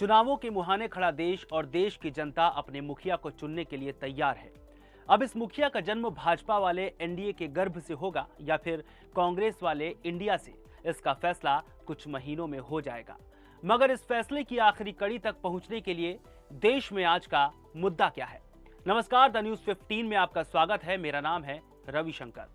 चुनावों के मुहाने खड़ा देश और देश की जनता अपने मुखिया को चुनने के लिए तैयार है। अब इस मुखिया का जन्म भाजपा वाले एनडीए के गर्भ से होगा या फिर कांग्रेस वाले इंडिया से, इसका फैसला कुछ महीनों में हो जाएगा। मगर इस फैसले की आखिरी कड़ी तक पहुंचने के लिए देश में आज का मुद्दा क्या है? नमस्कार, द न्यूज 15 में आपका स्वागत है। मेरा नाम है रविशंकर।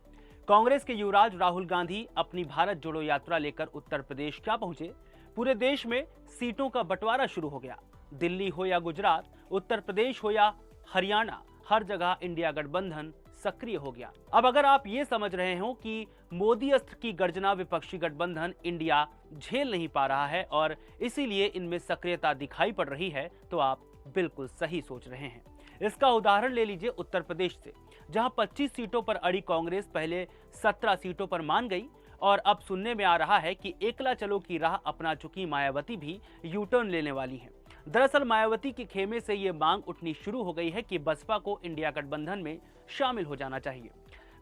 कांग्रेस के युवराज राहुल गांधी अपनी भारत जोड़ो यात्रा लेकर उत्तर प्रदेश क्या पहुंचे? पूरे देश में सीटों का बंटवारा शुरू हो गया। दिल्ली हो या गुजरात, उत्तर प्रदेश हो या हरियाणा, हर जगह इंडिया गठबंधन सक्रिय हो गया। अब अगर आप ये समझ रहे हो कि मोदी अस्त्र की गर्जना विपक्षी गठबंधन इंडिया झेल नहीं पा रहा है और इसीलिए इनमें सक्रियता दिखाई पड़ रही है, तो आप बिल्कुल सही सोच रहे हैं। इसका उदाहरण ले लीजिए उत्तर प्रदेश से, जहां 25 सीटों पर अड़ी कांग्रेस पहले 17 सीटों पर मान गई और अब सुनने में आ रहा है कि एकला चलो की राह अपना चुकी मायावती भी यू टर्न लेने वाली हैं। दरअसल मायावती के खेमे से ये मांग उठनी शुरू हो गई है कि बसपा को इंडिया गठबंधन में शामिल हो जाना चाहिए।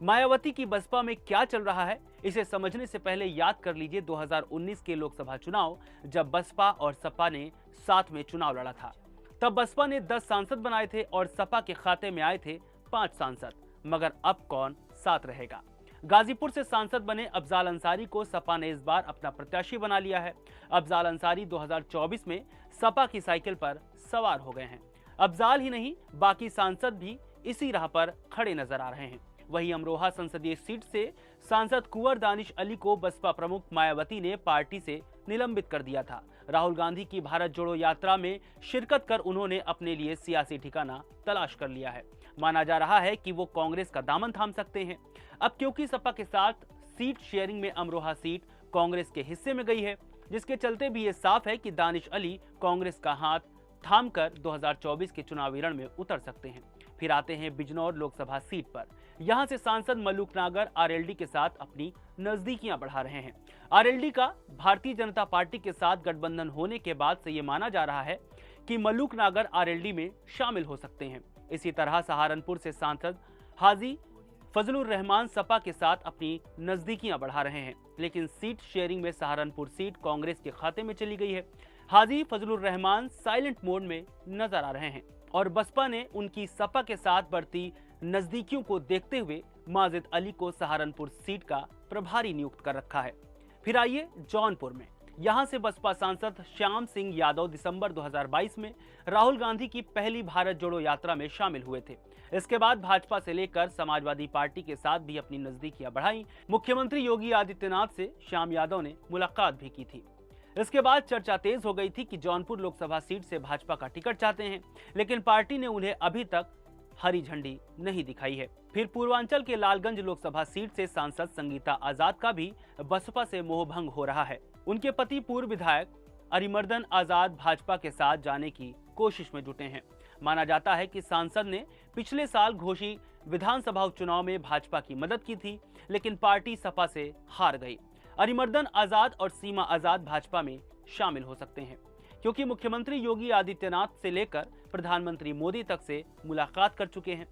मायावती की बसपा में क्या चल रहा है, इसे समझने से पहले याद कर लीजिए 2019 के लोकसभा चुनाव, जब बसपा और सपा ने साथ में चुनाव लड़ा था। तब बसपा ने 10 सांसद बनाए थे और सपा के खाते में आए थे 5 सांसद। मगर अब कौन साथ रहेगा? गाजीपुर से सांसद बने अफजाल अंसारी को सपा ने इस बार अपना प्रत्याशी बना लिया है। अफजाल अंसारी 2024 में सपा की साइकिल पर सवार हो गए हैं। अफजाल ही नहीं, बाकी सांसद भी इसी राह पर खड़े नजर आ रहे हैं। वहीं अमरोहा संसदीय सीट से सांसद कुंवर दानिश अली को बसपा प्रमुख मायावती ने पार्टी से निलंबित कर दिया था। राहुल गांधी की भारत जोड़ो यात्रा में शिरकत कर उन्होंने अपने लिए सियासी ठिकाना तलाश कर लिया है। माना जा रहा है कि वो कांग्रेस का दामन थाम सकते हैं। अब क्योंकि सपा के साथ सीट शेयरिंग में अमरोहा सीट कांग्रेस के हिस्से में गई है, जिसके चलते भी ये साफ है कि दानिश अली कांग्रेस का हाथ थामकर 2024 के चुनावी रण में उतर सकते हैं। फिर आते हैं बिजनौर लोकसभा सीट पर। यहां से सांसद मल्लुक नागर आरएलडी के साथ अपनी नजदीकियां बढ़ा रहे हैं। आरएलडी का भारतीय जनता पार्टी के साथ गठबंधन होने के बाद से ये माना जा रहा है कि मल्लुक नागर आरएलडी में शामिल हो सकते हैं। इसी तरह सहारनपुर से सांसद हाजी फजलुर रहमान सपा के साथ अपनी नजदीकियां बढ़ा रहे हैं, लेकिन सीट शेयरिंग में सहारनपुर सीट कांग्रेस के खाते में चली गई है। हाजी फजलुर रहमान साइलेंट मोड में नजर आ रहे हैं और बसपा ने उनकी सपा के साथ बढ़ती नजदीकियों को देखते हुए माजिद अली को सहारनपुर सीट का प्रभारी नियुक्त कर रखा है। फिर आइए जौनपुर में। यहां से बसपा सांसद श्याम सिंह यादव दिसंबर 2022 में राहुल गांधी की पहली भारत जोड़ो यात्रा में शामिल हुए थे। इसके बाद भाजपा से लेकर समाजवादी पार्टी के साथ भी अपनी नजदीकियां बढ़ाई। मुख्यमंत्री योगी आदित्यनाथ से श्याम यादव ने मुलाकात भी की थी। इसके बाद चर्चा तेज हो गई थी कि जौनपुर लोकसभा सीट से भाजपा का टिकट चाहते हैं, लेकिन पार्टी ने उन्हें अभी तक हरी झंडी नहीं दिखाई है। फिर पूर्वांचल के लालगंज लोकसभा सीट से सांसद संगीता आजाद का भी बसपा से मोहभंग हो रहा है। उनके पति पूर्व विधायक अरिमर्दन आजाद भाजपा के साथ जाने की कोशिश में जुटे हैं। माना जाता है कि सांसद ने पिछले साल घोषित विधानसभा उपचुनाव में भाजपा की मदद की थी, लेकिन पार्टी सपा से हार गई। अरिमर्दन आजाद और सीमा आजाद भाजपा में शामिल हो सकते हैं, क्योंकि मुख्यमंत्री योगी आदित्यनाथ से लेकर प्रधानमंत्री मोदी तक से मुलाकात कर चुके हैं।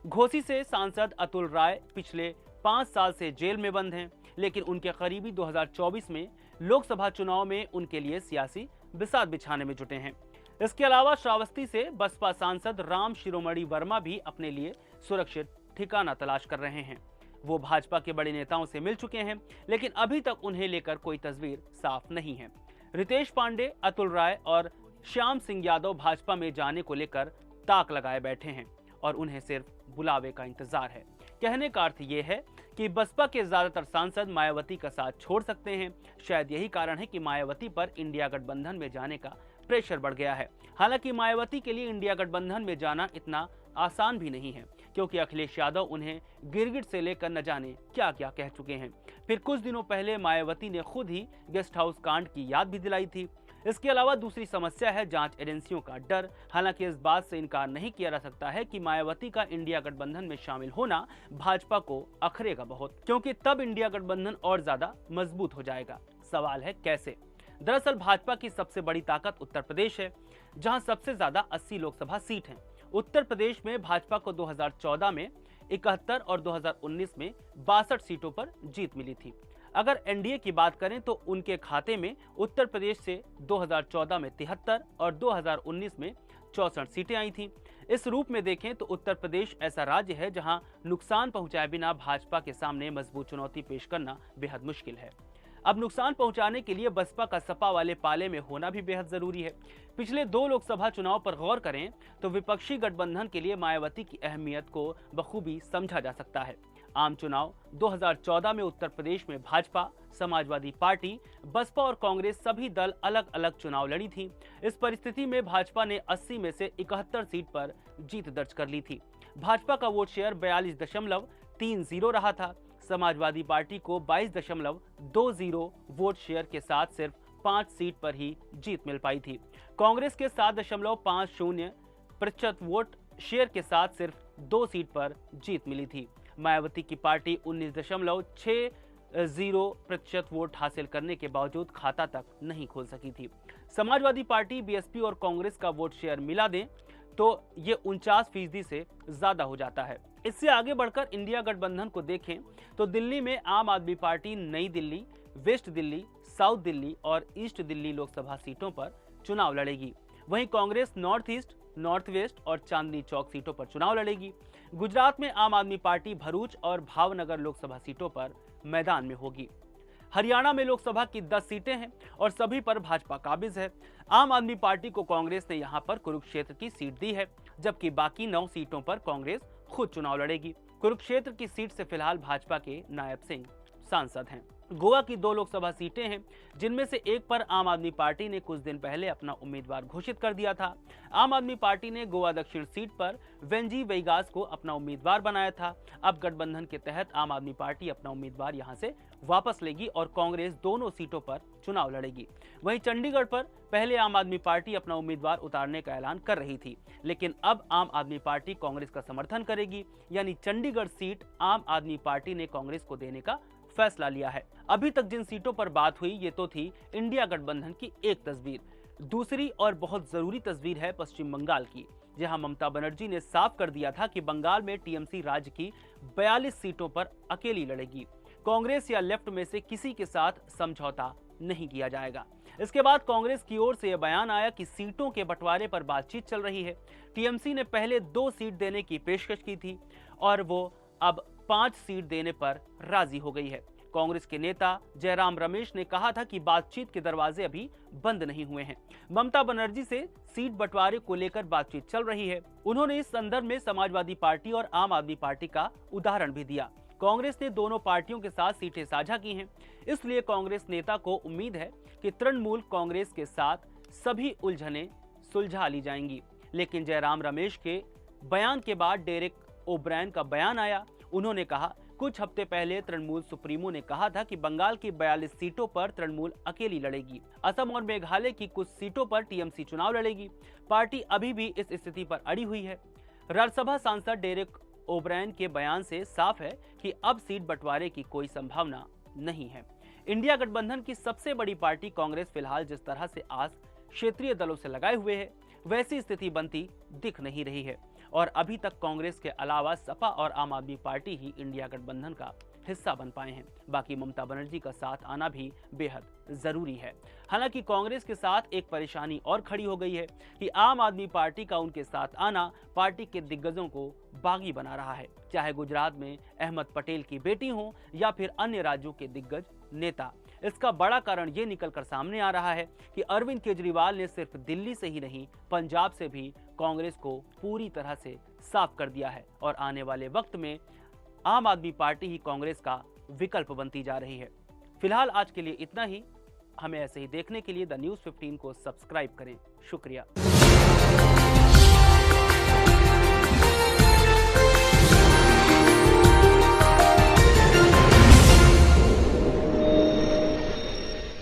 घोसी से सांसद अतुल राय पिछले 5 साल से जेल में बंद हैं, लेकिन उनके करीबी 2024 में लोकसभा चुनाव में उनके लिए सियासी बिसात बिछाने में जुटे हैं। इसके अलावा श्रावस्ती से बसपा सांसद राम शिरोमणि वर्मा भी अपने लिए सुरक्षित ठिकाना तलाश कर रहे हैं। वो भाजपा के बड़े नेताओं से मिल चुके हैं, लेकिन अभी तक उन्हें लेकर कोई तस्वीर साफ नहीं है। रितेश पांडे, अतुल राय और श्याम सिंह यादव भाजपा में जाने को लेकर ताक लगाए बैठे हैं और उन्हें सिर्फ बुलावे का इंतजार है। कहने का अर्थ ये है कि बसपा के ज्यादातर सांसद मायावती का साथ छोड़ सकते हैं। शायद यही कारण है कि मायावती पर इंडिया गठबंधन में जाने का प्रेशर बढ़ गया है। हालांकि मायावती के लिए इंडिया गठबंधन में जाना इतना आसान भी नहीं है, क्योंकि अखिलेश यादव उन्हें गिरगिट से लेकर न जाने क्या क्या कह चुके हैं। फिर कुछ दिनों पहले मायावती ने खुद ही गेस्ट हाउस कांड की याद भी दिलाई थी। इसके अलावा दूसरी समस्या है जांच एजेंसियों का डर। हालांकि इस बात से इनकार नहीं किया जा सकता है कि मायावती का इंडिया गठबंधन में शामिल होना भाजपा को अखरेगा बहुत, क्योंकि तब इंडिया गठबंधन और ज्यादा मजबूत हो जाएगा। सवाल है कैसे? दरअसल भाजपा की सबसे बड़ी ताकत उत्तर प्रदेश है, जहां सबसे ज्यादा 80 लोकसभा सीट हैं। उत्तर प्रदेश में भाजपा को 2014 में 71 और 2019 में 62 सीटों पर जीत मिली थी। अगर एनडीए की बात करें तो उनके खाते में उत्तर प्रदेश से 2014 में 73 और 2019 में 64 सीटें आई थीं। इस रूप में देखें तो उत्तर प्रदेश ऐसा राज्य है जहां नुकसान पहुंचाए बिना भाजपा के सामने मजबूत चुनौती पेश करना बेहद मुश्किल है। अब नुकसान पहुंचाने के लिए बसपा का सपा वाले पाले में होना भी बेहद जरूरी है। पिछले 2 लोकसभा चुनाव पर गौर करें तो विपक्षी गठबंधन के लिए मायावती की अहमियत को बखूबी समझा जा सकता है। आम चुनाव 2014 में उत्तर प्रदेश में भाजपा, समाजवादी पार्टी, बसपा और कांग्रेस सभी दल अलग अलग चुनाव लड़ी थी। इस परिस्थिति में भाजपा ने 80 में से 71 सीट पर जीत दर्ज कर ली थी। भाजपा का वोट शेयर 42.30 रहा था। समाजवादी पार्टी को 22.20 वोट शेयर के साथ सिर्फ 5 सीट पर ही जीत मिल पाई थी। कांग्रेस के 7.50% वोट शेयर के साथ सिर्फ 2 सीट पर जीत मिली थी। मायावती की पार्टी 19.60% वोट हासिल करने के बावजूद खाता तक नहीं खोल सकी थी। समाजवादी पार्टी, बीएसपी और कांग्रेस का वोट शेयर मिला दें तो ये 49% से ज्यादा हो जाता है। इससे आगे बढ़कर इंडिया गठबंधन को देखें तो दिल्ली में आम आदमी पार्टी नई दिल्ली, वेस्ट दिल्ली, साउथ दिल्ली और ईस्ट दिल्ली लोकसभा सीटों पर चुनाव लड़ेगी। वहीं Congress north east, north west और चांदनी चौक सीटों पर चुनाव लड़ेगी। गुजरात में आम आदमी पार्टी भरूच और भावनगर लोकसभा सीटों पर मैदान में होगी। हरियाणा में लोकसभा की 10 सीटें हैं और सभी पर भाजपा काबिज है। आम आदमी पार्टी को कांग्रेस ने यहां पर कुरुक्षेत्र की सीट दी है, जबकि बाकी 9 सीटों पर कांग्रेस खुद चुनाव लड़ेगी। कुरुक्षेत्र की सीट से फिलहाल भाजपा के नायब सिंह सांसद हैं। गोवा की 2 लोकसभा सीटें हैं, जिनमें से एक पर आम आदमी पार्टी ने कुछ दिन पहले अपना उम्मीदवार घोषित कर दिया था। आम आदमी पार्टी ने गोवा दक्षिण सीट पर वेंजी वेगास को अपना उम्मीदवार बनाया था। अब गठबंधन के तहत आम आदमी पार्टी अपना उम्मीदवार यहां से वापस लेगी और कांग्रेस दोनों सीटों पर चुनाव लड़ेगी। वहीं चंडीगढ़ पर पहले आम आदमी पार्टी अपना उम्मीदवार उतारने का ऐलान कर रही थी, लेकिन अब आम आदमी पार्टी कांग्रेस का समर्थन करेगी, यानी चंडीगढ़ सीट आम आदमी पार्टी ने कांग्रेस को देने का फैसला लिया है। अभी तक जिन सीटों पर बात हुई ये तो थी इंडिया गठबंधन की एक तस्वीर। दूसरी और बहुत जरूरी तस्वीर है पश्चिम बंगाल की, जहां ममता बनर्जी ने साफ कर दिया था कि बंगाल में टीएमसी राज्य की 42 सीटों पर अकेली लड़ेगी। कांग्रेस या लेफ्ट में से किसी के साथ समझौता नहीं किया जाएगा। इसके बाद कांग्रेस की ओर से यह बयान आया कि सीटों के बंटवारे पर बातचीत चल रही है। टीएमसी ने पहले 2 सीट देने की पेशकश की थी और वो अब 5 सीट देने पर राजी हो गई है। कांग्रेस के नेता जयराम रमेश ने कहा था कि बातचीत के दरवाजे अभी बंद नहीं हुए हैं। ममता बनर्जी से सीट बंटवारे को लेकर बातचीत चल रही है। उन्होंने इस संदर्भ में समाजवादी पार्टी और आम आदमी पार्टी का उदाहरण भी दिया। कांग्रेस ने दोनों पार्टियों के साथ सीटें साझा की हैं, इसलिए कांग्रेस नेता को उम्मीद है कि तृणमूल कांग्रेस के साथ सभी उलझनें सुलझा ली जाएंगी। लेकिन जयराम रमेश के बयान के बाद डेरेक ओब्रायन का बयान आया। उन्होंने कहा, कुछ हफ्ते पहले तृणमूल सुप्रीमो ने कहा था कि बंगाल की 42 सीटों पर तृणमूल अकेली लड़ेगी। असम और मेघालय की कुछ सीटों पर टीएमसी चुनाव लड़ेगी। पार्टी अभी भी इस स्थिति पर अड़ी हुई है। राज्यसभा सांसद डेरेक ओब्रायन के बयान से साफ है कि अब सीट बंटवारे की कोई संभावना नहीं है। इंडिया गठबंधन की सबसे बड़ी पार्टी कांग्रेस फिलहाल जिस तरह से आस क्षेत्रीय दलों से लगाए हुए है, वैसी स्थिति बनती दिख नहीं रही है और अभी तक कांग्रेस के अलावा सपा और आम आदमी पार्टी ही इंडिया गठबंधन का हिस्सा बन पाए हैं। बाकी ममता बनर्जी का साथ आना भी बेहद जरूरी है। हालांकि कांग्रेस के साथ एक परेशानी और खड़ी हो गई है कि आम आदमी पार्टी का उनके साथ आना पार्टी के दिग्गजों को बागी बना रहा है, चाहे गुजरात में अहमद पटेल की बेटी हो या फिर अन्य राज्यों के दिग्गज नेता। इसका बड़ा कारण ये निकलकर सामने आ रहा है कि अरविंद केजरीवाल ने सिर्फ दिल्ली से ही नहीं, पंजाब से भी कांग्रेस को पूरी तरह से साफ कर दिया है और आने वाले वक्त में आम आदमी पार्टी ही कांग्रेस का विकल्प बनती जा रही है। फिलहाल आज के लिए इतना ही। हमें ऐसे ही देखने के लिए द न्यूज़ 15 को सब्सक्राइब करें। शुक्रिया।